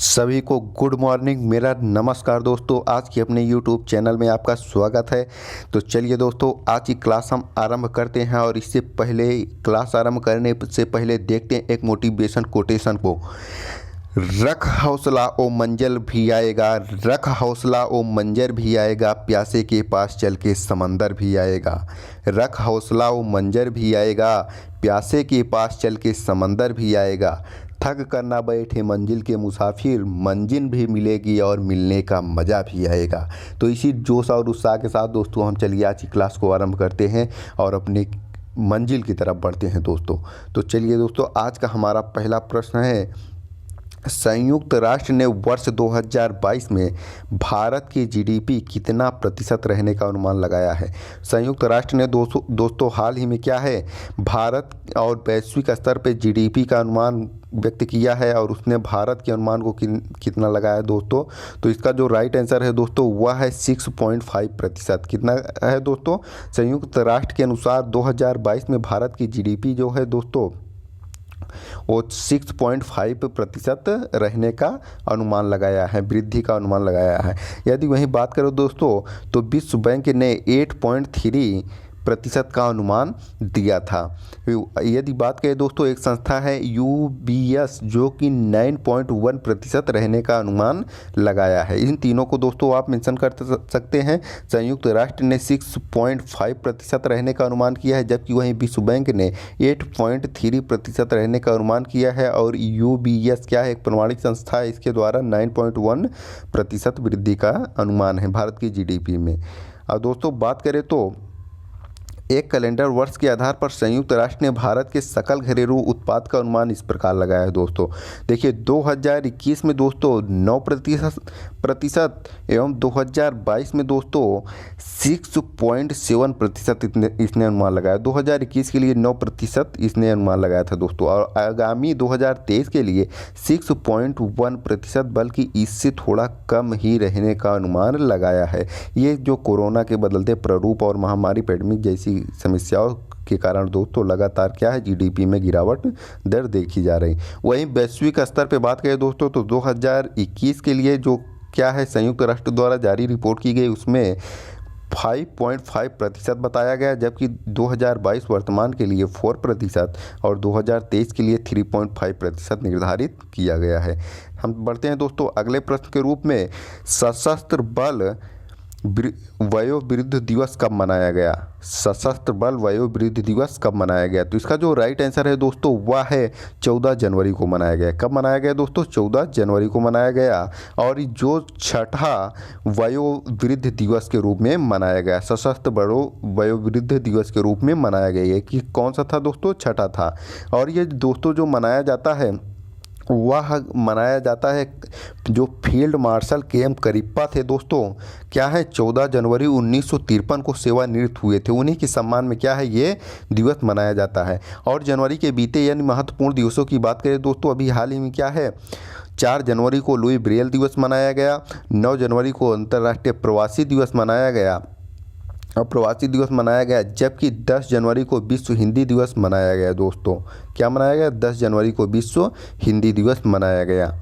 सभी को good morning. मेरा नमस्कार दोस्तों, आज की अपने यूट्यूब चैनल में आपका स्वागत है। तो चलिए दोस्तों, आज की क्लास हम आरंभ करते हैं और इससे पहले क्लास आरंभ करने से पहले देखते हैं एक मोटिवेशन कोटेशन को। रख हौसला ओ मंजिल भी आएगा, रख हौसला ओ मंजर भी आएगा, प्यासे के पास चल के समंदर भी आएगा। रख हौसला ओ मंजर भी आएगा, प्यासे के पास चल के समंदर भी आएगा। थक कर ना बैठे मंजिल के मुसाफिर, मंजिल भी मिलेगी और मिलने का मज़ा भी आएगा। तो इसी जोश और उत्साह के साथ दोस्तों हम चलिए आज की क्लास को आरंभ करते हैं और अपनी मंजिल की तरफ बढ़ते हैं दोस्तों। तो चलिए दोस्तों, आज का हमारा पहला प्रश्न है, संयुक्त राष्ट्र ने वर्ष 2022 में भारत की जीडीपी कितना प्रतिशत रहने का अनुमान लगाया है। संयुक्त राष्ट्र ने दोस्तों हाल ही में क्या है, भारत और वैश्विक स्तर पे जीडीपी का अनुमान व्यक्त किया है और उसने भारत के अनुमान को कितना लगाया है दोस्तों। तो इसका जो राइट आंसर है दोस्तों वह है 6.5%। कितना है दोस्तों, संयुक्त राष्ट्र के अनुसार 2022 में भारत की जीडीपी जो है दोस्तों वो 6.5% रहने का अनुमान लगाया है, वृद्धि का अनुमान लगाया है। यदि वहीं बात करो दोस्तों तो विश्व बैंक ने 8.3% का अनुमान दिया था। यदि बात करें दोस्तों, एक संस्था है यूबीएस जो कि 9.1% रहने का अनुमान लगाया है। इन तीनों को दोस्तों आप मेंशन कर सकते हैं। संयुक्त राष्ट्र ने 6.5% रहने का अनुमान किया है, जबकि वहीं विश्व बैंक ने 8.3% रहने का अनुमान किया है और यूबीएस क्या है, एक प्रमाणित संस्था है, इसके द्वारा 9.1% वृद्धि का अनुमान है भारत की जीडीपी में। और दोस्तों बात करें तो एक कैलेंडर वर्ष के आधार पर संयुक्त राष्ट्र ने भारत के सकल घरेलू उत्पाद का अनुमान इस प्रकार लगाया है दोस्तों। देखिए 2021 में दोस्तों 9% एवं 2022 में दोस्तों 6.7% इसने अनुमान लगाया। 2021 के लिए 9% इसने अनुमान लगाया था दोस्तों और आगामी 2023 के लिए 6.1%, बल्कि इससे थोड़ा कम ही रहने का अनुमान लगाया है। ये जो कोरोना के बदलते प्रारूप और महामारी पैंडेमिक जैसी समस्याओं के कारण दोस्तों लगातार क्या है, जीडीपी में गिरावट दर देखी जा रही। वहीं वैश्विक स्तर पे बात करें दोस्तों तो 2021 के लिए जो क्या है संयुक्त राष्ट्र द्वारा जारी रिपोर्ट की गई उसमें 5.5% बताया गया, जबकि 2022 वर्तमान के लिए 4% और 2023 के लिए 3.5% निर्धारित किया गया है। हम बढ़ते हैं दोस्तों अगले प्रश्न के रूप में, सशस्त्र बल वयोवृद्ध दिवस कब मनाया गया। सशस्त्र बल वयोवृद्ध दिवस कब मनाया गया। तो इसका जो राइट आंसर है दोस्तों वह है 14 जनवरी को मनाया गया। कब मनाया गया दोस्तों, 14 जनवरी को मनाया गया और जो छठा वयोवृद्ध दिवस के रूप में मनाया गया, सशस्त्र बल वयोवृद्ध दिवस के रूप में मनाया गया। ये कि कौन सा था दोस्तों, छठा था। और ये दोस्तों जो मनाया जाता है वह मनाया जाता है जो फील्ड मार्शल के.एम. करिप्पा थे दोस्तों, क्या है 14 जनवरी 1953 को सेवानिवृत्त हुए थे। उन्हीं के सम्मान में क्या है ये दिवस मनाया जाता है। और जनवरी के बीते यानी महत्वपूर्ण दिवसों की बात करें दोस्तों, अभी हाल ही में क्या है 4 जनवरी को लुई ब्रेल दिवस मनाया गया, 9 जनवरी को अंतर्राष्ट्रीय प्रवासी दिवस मनाया गया और प्रवासी दिवस मनाया गया, जबकि 10 जनवरी को विश्व हिंदी दिवस मनाया गया दोस्तों। क्या मनाया गया, 10 जनवरी को विश्व हिंदी दिवस मनाया गया।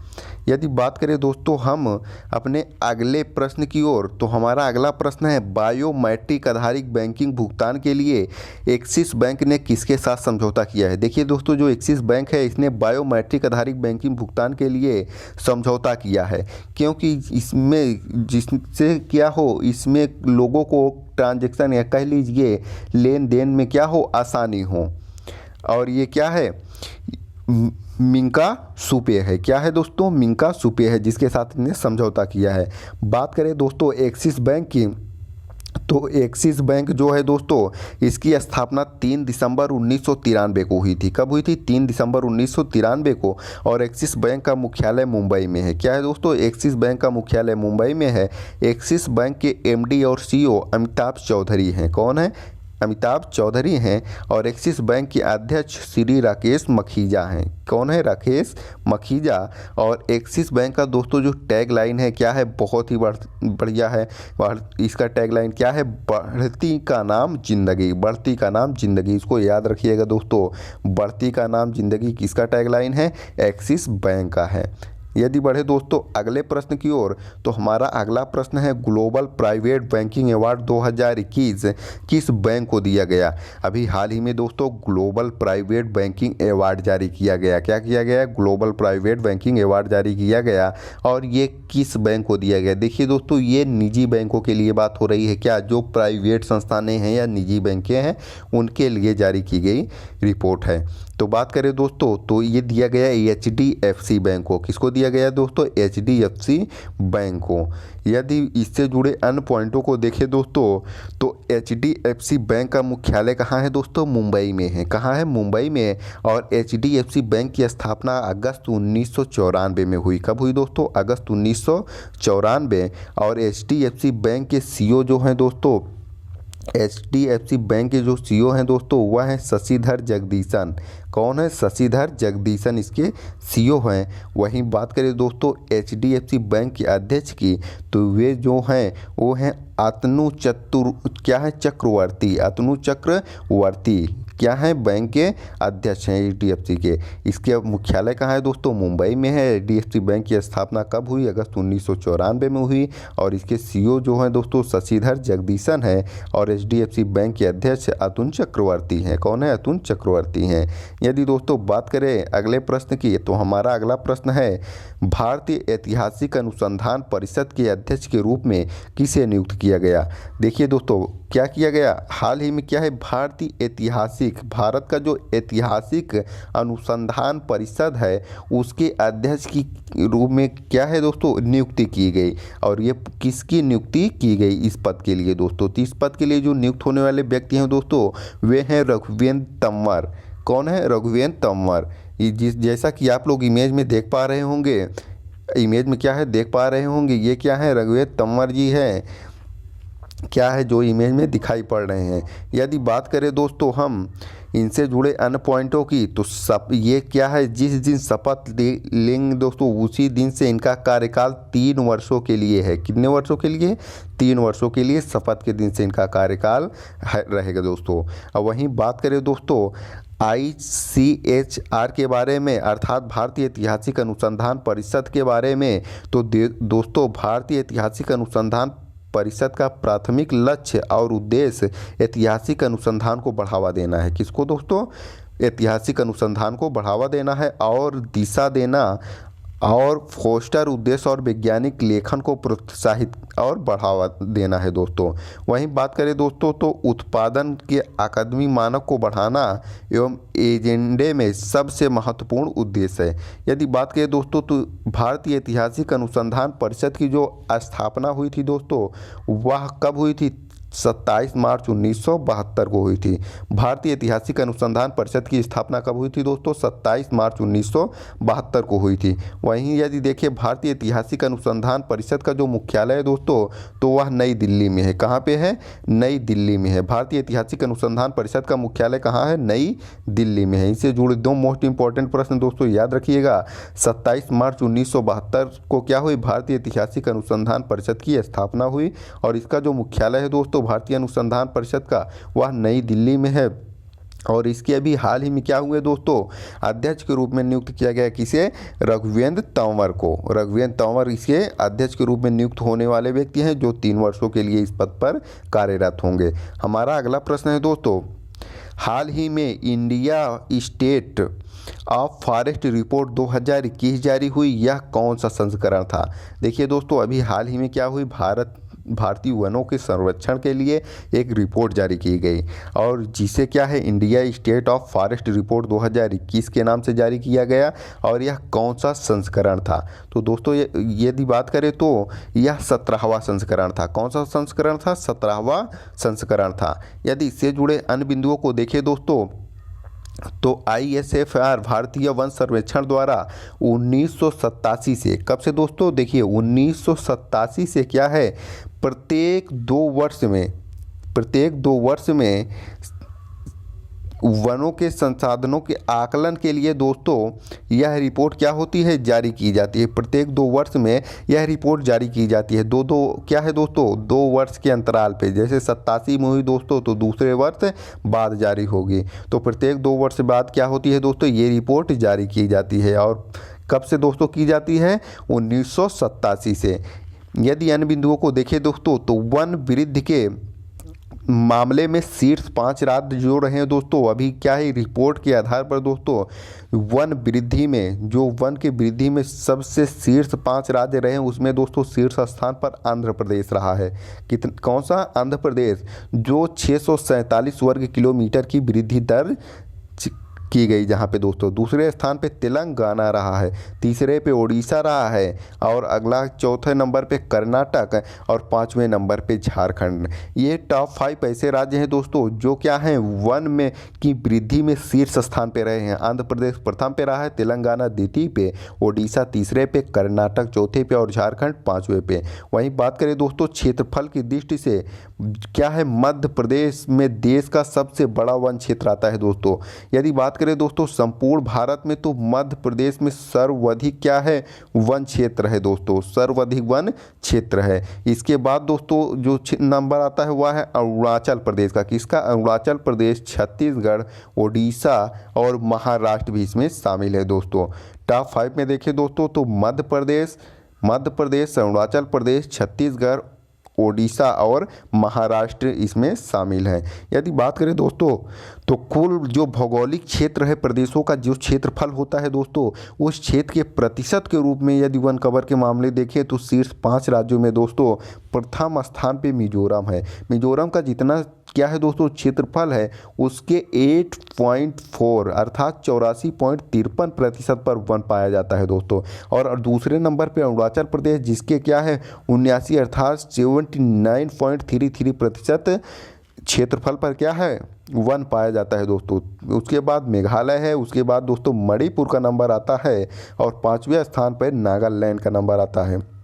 यदि बात करें दोस्तों हम अपने अगले प्रश्न की ओर, तो हमारा अगला प्रश्न है, बायोमेट्रिक आधारित बैंकिंग भुगतान के लिए एक्सिस बैंक ने किसके साथ समझौता किया है। देखिए दोस्तों, जो एक्सिस बैंक है इसने बायोमेट्रिक आधारित बैंकिंग भुगतान के लिए समझौता किया है, क्योंकि इसमें जिससे क्या हो, इसमें लोगों को ट्रांजैक्शन या कह लीजिए लेन देन में क्या हो, आसानी हो। और ये क्या है, मिंका सुपे है। क्या है दोस्तों, मिंका सुपे है जिसके साथ इन्हें समझौता किया है। बात करें दोस्तों एक्सिस बैंक की, तो एक्सिस बैंक जो है दोस्तों इसकी स्थापना 3 दिसंबर 1993 को हुई थी। कब हुई थी, 3 दिसंबर 1993 को। और एक्सिस बैंक का मुख्यालय मुंबई में है। क्या है दोस्तों, एक्सिस बैंक का मुख्यालय मुंबई में है। एक्सिस बैंक के एमडी और सीईओ अमिताभ चौधरी हैं। कौन है, अमिताभ चौधरी हैं। और एक्सिस बैंक के अध्यक्ष श्री राकेश मखीजा हैं। कौन है, राकेश मखीजा। और एक्सिस बैंक का दोस्तों जो टैग लाइन है क्या है, बहुत ही बढ़िया है। इसका टैग लाइन क्या है, बढ़ती का नाम जिंदगी, बढ़ती का नाम जिंदगी। इसको याद रखिएगा दोस्तों, बढ़ती का नाम जिंदगी किसका टैग लाइन है, एक्सिस बैंक का है। यदि बढ़े दोस्तों अगले प्रश्न की ओर, तो हमारा अगला प्रश्न है ग्लोबल प्राइवेट बैंकिंग अवार्ड 2021 किस बैंक को दिया गया। अभी हाल ही में दोस्तों ग्लोबल प्राइवेट बैंकिंग अवार्ड जारी किया गया। क्या किया गया? ग्लोबल प्राइवेट बैंकिंग अवार्ड जारी किया गया। और ये किस बैंक को दिया गया? देखिए दोस्तों, ये निजी बैंकों के लिए बात हो रही है। क्या जो प्राइवेट संस्थानें हैं या निजी बैंकें हैं उनके लिए जारी की गई रिपोर्ट है। तो बात करें दोस्तों, तो ये दिया गया HDFC बैंक को। किसको दिया गया दोस्तों? HDFC बैंक को। यदि इससे जुड़े अन्य पॉइंटों को देखें दोस्तों, तो HDFC बैंक का मुख्यालय कहाँ है दोस्तों? मुंबई में है। कहाँ है? मुंबई में। और HDFC बैंक की स्थापना अगस्त 1994 में हुई। कब हुई दोस्तों? अगस्त 1994। और HDFC बैंक के CEO जो हैं दोस्तों, HDFC बैंक के जो CEO हैं दोस्तों, वह हैं शशिधर जगदीशन। कौन है? शशिधर जगदीशन इसके CEO हैं। वहीं बात करें दोस्तों HDFC बैंक के अध्यक्ष की, तो वे जो हैं वो हैं चक्रवर्ती। अतनु चक्रवर्ती क्या है? बैंक के अध्यक्ष हैं HDFC के। इसके मुख्यालय कहाँ है दोस्तों? मुंबई में है। HDFC बैंक की स्थापना कब हुई? अगस्त 1994 में हुई। और इसके CEO जो हैं दोस्तों शशिधर जगदीशन है। और HDFC बैंक के अध्यक्ष अतुल चक्रवर्ती हैं। कौन है? अतुल चक्रवर्ती हैं। यदि दोस्तों बात करें अगले प्रश्न की, तो हमारा अगला प्रश्न है भारतीय ऐतिहासिक अनुसंधान परिषद के अध्यक्ष के रूप में किसे नियुक्त किया गया। देखिए दोस्तों, क्या किया गया हाल ही में? क्या है? भारत का जो ऐतिहासिक अनुसंधान परिषद है उसके अध्यक्ष की रूप में क्या है दोस्तों? नियुक्ति की गई। और ये किसकी नियुक्ति की गई इस पद के लिए दोस्तों? तो इस पद के लिए जो नियुक्त होने वाले व्यक्ति हैं दोस्तों, वे हैं रघुवेंद्र तंवर। कौन है? रघुवेंद्र तंवर। जैसा कि आप लोग इमेज में देख पा रहे होंगे, इमेज में क्या है देख पा रहे होंगे, ये क्या है? रघुवेंद्र तंवर जी है। क्या है जो इमेज में दिखाई पड़ रहे हैं। यदि बात करें दोस्तों हम इनसे जुड़े अन्य पॉइंटों की, तो ये क्या है? जिस दिन शपथ लेंगे दोस्तों उसी दिन से इनका कार्यकाल 3 वर्षों के लिए है। कितने वर्षों के लिए? 3 वर्षों के लिए शपथ के दिन से इनका कार्यकाल रहेगा दोस्तों। अब वहीं बात करें दोस्तों ICHR के बारे में, अर्थात भारतीय ऐतिहासिक अनुसंधान परिषद के बारे में, तो दोस्तों भारतीय ऐतिहासिक अनुसंधान परिषद का प्राथमिक लक्ष्य और उद्देश्य ऐतिहासिक अनुसंधान को बढ़ावा देना है। किसको दोस्तों? ऐतिहासिक अनुसंधान को बढ़ावा देना है और दिशा देना और फोस्टर उद्देश्य और वैज्ञानिक लेखन को प्रोत्साहित और बढ़ावा देना है दोस्तों। वहीं बात करें दोस्तों, तो उत्पादन के अकादमी मानक को बढ़ाना एवं एजेंडे में सबसे महत्वपूर्ण उद्देश्य है। यदि बात करें दोस्तों, तो भारतीय ऐतिहासिक अनुसंधान परिषद की जो स्थापना हुई थी दोस्तों, वह कब हुई थी? 27 मार्च 1972 को हुई थी। भारतीय ऐतिहासिक अनुसंधान परिषद की स्थापना कब हुई थी दोस्तों? 27 मार्च 1972 को हुई थी। वहीं यदि देखिए भारतीय ऐतिहासिक अनुसंधान परिषद का जो मुख्यालय है दोस्तों, तो वह नई दिल्ली में है। कहाँ पे है? नई दिल्ली में है। भारतीय ऐतिहासिक अनुसंधान परिषद का मुख्यालय कहाँ है? नई दिल्ली में है। इससे जुड़े 2 मोस्ट इंपॉर्टेंट प्रश्न दोस्तों याद रखिएगा। 27 मार्च 1972 को क्या हुई? भारतीय ऐतिहासिक अनुसंधान परिषद की स्थापना हुई। और इसका जो मुख्यालय है दोस्तों भारतीय अनुसंधान परिषद का, वह नई दिल्ली में है। और इसके अभी हाल ही में क्या हुए दोस्तों? अध्यक्ष के रूप में नियुक्त किया गया। किसे? रघुवेंद्र तंवर को। रघुवेंद्र तंवर इसके अध्यक्ष के रूप में नियुक्त होने वाले व्यक्ति हैं जो 3 वर्षों के लिए इस पद पर कार्यरत होंगे। हमारा अगला प्रश्न है दोस्तों, हाल ही में India state of forest report 2021 जारी हुई, यह कौन सा संस्करण था? देखिए दोस्तों, अभी हाल ही में क्या हुई? भारतीय वनों के संरक्षण के लिए एक रिपोर्ट जारी की गई और जिसे क्या है? India state of forest report 2021 के नाम से जारी किया गया। और यह कौन सा संस्करण था? तो दोस्तों यदि बात करें तो यह 17वां संस्करण था। कौन सा संस्करण था? 17वां संस्करण था। यदि इससे जुड़े अन्य बिंदुओं को देखें दोस्तों, तो ISFR भारतीय वन सर्वेक्षण द्वारा 1987 से, कब से दोस्तों? देखिए 1987 से क्या है? प्रत्येक 2 वर्ष में वनों के संसाधनों के आकलन के लिए दोस्तों यह रिपोर्ट क्या होती है? जारी की जाती है। प्रत्येक 2 वर्ष में यह रिपोर्ट जारी की जाती है। क्या है दोस्तों? 2 वर्ष के अंतराल पे। जैसे 87 में हुई दोस्तों, तो दूसरे वर्ष बाद जारी होगी। तो प्रत्येक 2 वर्ष बाद क्या होती है दोस्तों? ये रिपोर्ट जारी की जाती है। और कब से दोस्तों की जाती है? 1987 से। यदि अन्य बिंदुओं को देखें दोस्तों तो वन वृद्धि के मामले में शीर्ष 5 राज्य जो रहे हैं दोस्तों, अभी क्या है रिपोर्ट के आधार पर दोस्तों वन वृद्धि में, जो वन की वृद्धि में सबसे शीर्ष 5 राज्य रहे हैं उसमें दोस्तों शीर्ष स्थान पर आंध्र प्रदेश रहा है। कौन सा? आंध्र प्रदेश, जो 647 वर्ग किलोमीटर की वृद्धि दर की गई जहाँ पे दोस्तों। दूसरे स्थान पे तेलंगाना रहा है, तीसरे पे उड़ीसा रहा है, और अगला चौथे नंबर पे कर्नाटक, और 5वें नंबर पे झारखंड। ये टॉप 5 ऐसे राज्य हैं दोस्तों जो क्या हैं वन में की वृद्धि में शीर्ष स्थान पे रहे हैं। आंध्र प्रदेश प्रथम पे रहा है, तेलंगाना द्वितीय पे, उड़ीसा तीसरे पे, कर्नाटक चौथे पे और झारखंड 5वें पे। वहीं बात करें दोस्तों क्षेत्रफल की दृष्टि से क्या है, मध्य प्रदेश में देश का सबसे बड़ा वन क्षेत्र आता है दोस्तों। यदि बात करें दोस्तों संपूर्ण भारत में तो मध्य प्रदेश में सर्वाधिक क्या है वन क्षेत्र है दोस्तों, सर्वाधिक वन क्षेत्र है। इसके बाद दोस्तों जो नंबर आता है वह है अरुणाचल प्रदेश का। किसका? अरुणाचल प्रदेश, छत्तीसगढ़, उड़ीसा और महाराष्ट्र भी इसमें शामिल है दोस्तों। टॉप 5 में देखें दोस्तों तो मध्य प्रदेश, अरुणाचल प्रदेश, छत्तीसगढ़, ओडिशा और महाराष्ट्र इसमें शामिल है। यदि बात करें दोस्तों तो कुल जो भौगोलिक क्षेत्र है प्रदेशों का जो क्षेत्रफल होता है दोस्तों, उस क्षेत्र के प्रतिशत के रूप में यदि वन कवर के मामले देखें तो शीर्ष 5 राज्यों में दोस्तों प्रथम स्थान पे मिजोरम है। मिजोरम का जितना क्या है दोस्तों क्षेत्रफल है उसके 8.4 अर्थात 84.53% पर वन पाया जाता है दोस्तों। और दूसरे नंबर पे अरुणाचल प्रदेश जिसके क्या है 79 अर्थात 79.33% क्षेत्रफल पर क्या है वन पाया जाता है दोस्तों। उसके बाद मेघालय है, उसके बाद दोस्तों मणिपुर का नंबर आता है और 5वें स्थान पर नागालैंड का नंबर आता है।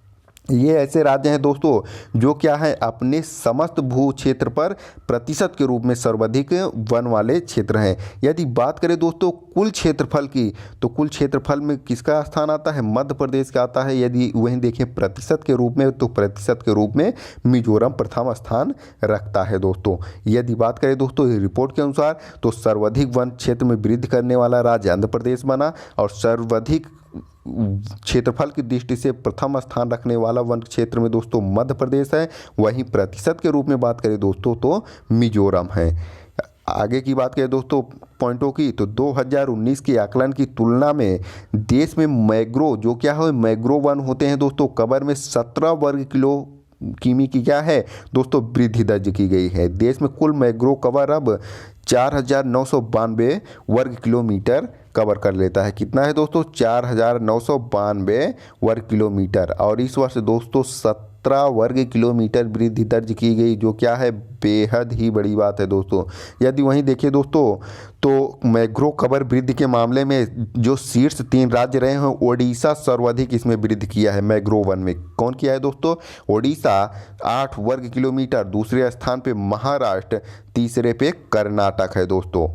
ये ऐसे राज्य हैं दोस्तों जो क्या है अपने समस्त भू क्षेत्र पर प्रतिशत के रूप में सर्वाधिक वन वाले क्षेत्र हैं। यदि बात करें दोस्तों कुल क्षेत्रफल की तो कुल क्षेत्रफल में किसका स्थान आता है? मध्य प्रदेश का आता है। यदि वहीं देखें प्रतिशत के रूप में तो प्रतिशत के रूप में मिजोरम प्रथम स्थान रखता है दोस्तों। यदि बात करें दोस्तों रिपोर्ट के अनुसार तो सर्वाधिक वन क्षेत्र में वृद्धि करने वाला राज्य आंध्र प्रदेश बना, और सर्वाधिक क्षेत्रफल की दृष्टि से प्रथम स्थान रखने वाला वन क्षेत्र में दोस्तों मध्य प्रदेश है। वहीं प्रतिशत के रूप में बात करें दोस्तों तो मिजोरम है। आगे की बात करें दोस्तों पॉइंटों की तो 2019 के आकलन की तुलना में देश में मैंग्रोव जो क्या है मैंग्रोव वन होते हैं दोस्तों कवर में 17 वर्ग किमी की क्या है दोस्तों वृद्धि दर्ज की गई है। देश में कुल मैंग्रोव कवर अब 4,992 वर्ग किलोमीटर कवर कर लेता है। कितना है दोस्तों? 4,992 वर्ग किलोमीटर। और इस वर्ष दोस्तों 17 वर्ग किलोमीटर वृद्धि दर्ज की गई जो क्या है बेहद ही बड़ी बात है दोस्तों। यदि वहीं देखें दोस्तों तो मैंग्रोव कवर वृद्धि के मामले में जो शीर्ष 3 राज्य रहे हैं ओडिशा सर्वाधिक इसमें वृद्धि किया है मैंग्रोव वन में। कौन किया है दोस्तों? ओडिशा 8 वर्ग किलोमीटर, दूसरे स्थान पे महाराष्ट्र, तीसरे पे कर्नाटक है दोस्तों।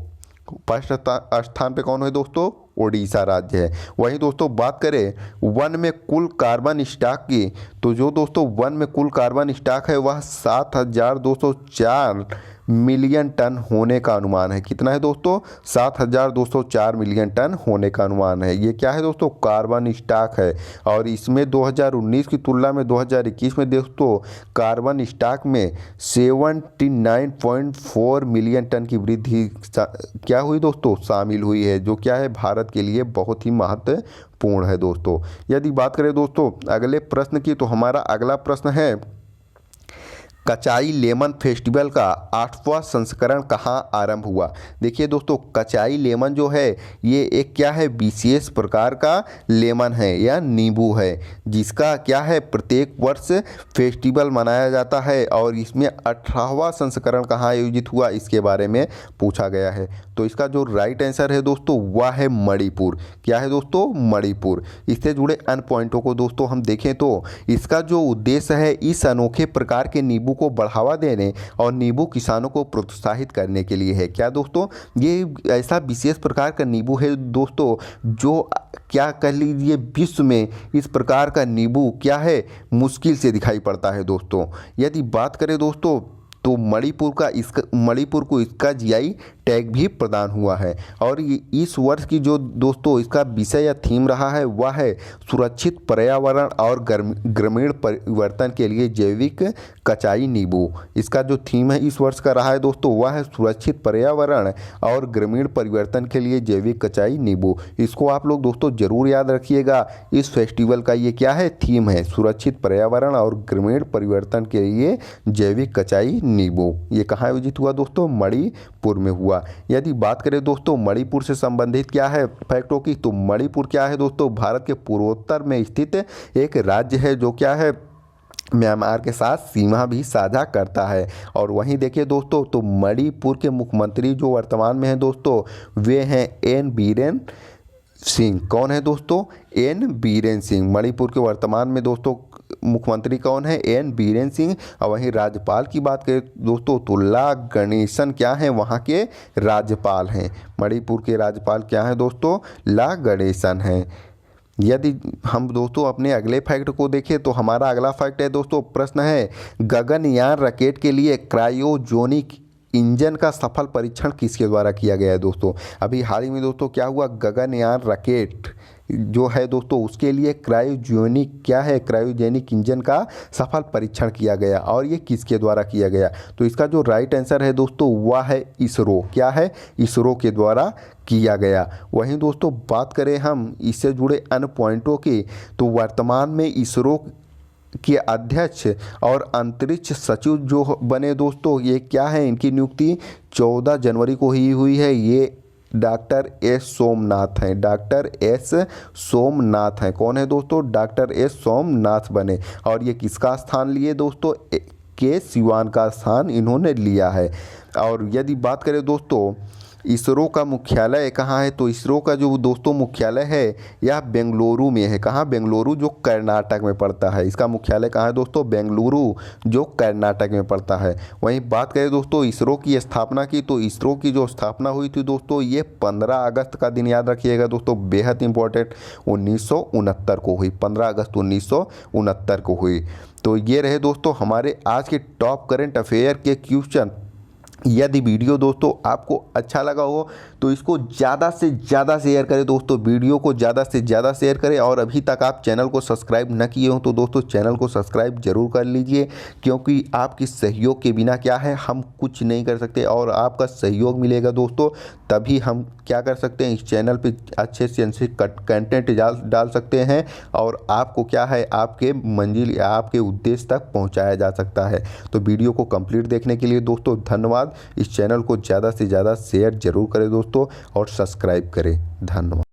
फर्स्ट स्थान पे कौन है दोस्तों? ओडिशा राज्य है। वहीं दोस्तों बात करें वन में कुल कार्बन स्टॉक की तो जो दोस्तों वन में कुल कार्बन स्टॉक है वह 7,204 मिलियन टन होने का अनुमान है। कितना है दोस्तों? 7,204 मिलियन टन होने का अनुमान है। ये क्या है दोस्तों? कार्बन स्टॉक है। और इसमें 2019 की तुलना में 2021 में दोस्तों कार्बन स्टॉक में 79.4 मिलियन टन की वृद्धि क्या हुई दोस्तों? शामिल हुई है, जो क्या है भारत के लिए बहुत ही महत्वपूर्ण है दोस्तों। यदि बात करें दोस्तों अगले प्रश्न की तो हमारा अगला प्रश्न है कचाई लेमन फेस्टिवल का 8वां संस्करण कहाँ आरंभ हुआ? देखिए दोस्तों कचाई लेमन जो है ये एक क्या है विशेष प्रकार का लेमन है या नींबू है जिसका क्या है प्रत्येक वर्ष फेस्टिवल मनाया जाता है। और इसमें 18वां संस्करण कहाँ आयोजित हुआ इसके बारे में पूछा गया है। तो इसका जो राइट आंसर है दोस्तों वह है मणिपुर। क्या है दोस्तों? मणिपुर। इससे जुड़े अन्य पॉइंटों को दोस्तों हम देखें तो इसका जो उद्देश्य है इस अनोखे प्रकार के नींबू को बढ़ावा देने और नींबू किसानों को प्रोत्साहित करने के लिए है। क्या दोस्तों? ये ऐसा विशेष प्रकार का नींबू है दोस्तों जो क्या कह लीजिए विश्व में इस प्रकार का नींबू क्या है मुश्किल से दिखाई पड़ता है दोस्तों। यदि बात करें दोस्तों तो मणिपुर को इसका जीआई टैग भी प्रदान हुआ है। और इस वर्ष की जो दोस्तों इसका विषय या थीम रहा है वह है सुरक्षित पर्यावरण और ग्रामीण परिवर्तन के लिए जैविक कचाई नींबू। इसका जो थीम है इस वर्ष का रहा है दोस्तों वह है सुरक्षित पर्यावरण और ग्रामीण परिवर्तन के लिए जैविक कचाई नींबू। इसको आप लोग दोस्तों जरूर याद रखिएगा। इस फेस्टिवल का ये क्या है, थीम है सुरक्षित पर्यावरण और ग्रामीण परिवर्तन के लिए जैविक कचाई नींबू। ये कहाँ आयोजित हुआ दोस्तों, मणिपुर में हुआ। यदि बात करें दोस्तों मणिपुर से संबंधित क्या है फैक्टों की, तो मणिपुर क्या है दोस्तों, भारत के पूर्वोत्तर में स्थित एक राज्य है जो क्या है म्यांमार के साथ सीमा भी साझा करता है। और वहीं देखिए दोस्तों तो मणिपुर के मुख्यमंत्री जो वर्तमान में हैं दोस्तों वे हैं एन बीरेन सिंह। कौन है दोस्तों, एन बीरेन सिंह। मणिपुर के वर्तमान में दोस्तों मुख्यमंत्री कौन है, एन बीरेन सिंह। और वहीं राज्यपाल की बात करें दोस्तों तो ला गणेशन क्या है, वहाँ के राज्यपाल हैं। मणिपुर के राज्यपाल क्या हैं दोस्तों, ला गणेशन हैं। यदि हम दोस्तों अपने अगले फैक्ट को देखें तो हमारा अगला फैक्ट है दोस्तों, प्रश्न है गगनयान रॉकेट के लिए क्रायोजेनिक इंजन का सफल परीक्षण किसके द्वारा किया गया है दोस्तों। अभी हाल ही में दोस्तों क्या हुआ, गगनयान रॉकेट जो है दोस्तों उसके लिए क्रायोजेनिक इंजन का सफल परीक्षण किया गया। और ये किसके द्वारा किया गया, तो इसका जो राइट आंसर है दोस्तों वह है इसरो। क्या है, इसरो के द्वारा किया गया। वहीं दोस्तों बात करें हम इससे जुड़े अन्य पॉइंटों की, तो वर्तमान में इसरो के अध्यक्ष और अंतरिक्ष सचिव जो बने दोस्तों ये क्या है, इनकी नियुक्ति 14 जनवरी को ही हुई है। ये डॉक्टर एस सोमनाथ हैं। डॉक्टर एस सोमनाथ हैं। कौन है दोस्तों, डॉक्टर एस सोमनाथ बने। और ये किसका स्थान लिए दोस्तों, के सिवान का स्थान इन्होंने लिया है। और यदि बात करें दोस्तों इसरो का मुख्यालय कहाँ है, तो इसरो का जो दोस्तों मुख्यालय है यह बेंगलुरु में है। कहाँ, बेंगलुरु जो कर्नाटक में पड़ता है। इसका मुख्यालय कहाँ है दोस्तों, बेंगलुरु जो कर्नाटक में पड़ता है। वहीं बात करें दोस्तों इसरो की स्थापना की, तो इसरो की जो स्थापना हुई थी दोस्तों ये 15 अगस्त का दिन याद रखिएगा दोस्तों, बेहद इंपॉर्टेंट, 1969 को हुई। 15 अगस्त 1969 को हुई। तो ये रहे दोस्तों हमारे आज के टॉप करंट अफेयर के क्वेश्चन। यदि वीडियो दोस्तों आपको अच्छा लगा हो तो इसको ज़्यादा से ज़्यादा शेयर करें दोस्तों, वीडियो को ज़्यादा से ज़्यादा शेयर करें। और अभी तक आप चैनल को सब्सक्राइब न किए हो तो दोस्तों चैनल को सब्सक्राइब जरूर कर लीजिए, क्योंकि आपकी सहयोग के बिना क्या है हम कुछ नहीं कर सकते। और आपका सहयोग मिलेगा दोस्तों तभी हम क्या कर सकते हैं, इस चैनल पे अच्छे से अच्छे कंटेंट डाल सकते हैं और आपको क्या है आपके मंजिल या आपके उद्देश्य तक पहुँचाया जा सकता है। तो वीडियो को कंप्लीट देखने के लिए दोस्तों धन्यवाद। इस चैनल को ज़्यादा से ज़्यादा शेयर जरूर करें दोस्तों और सब्सक्राइब करें। धन्यवाद।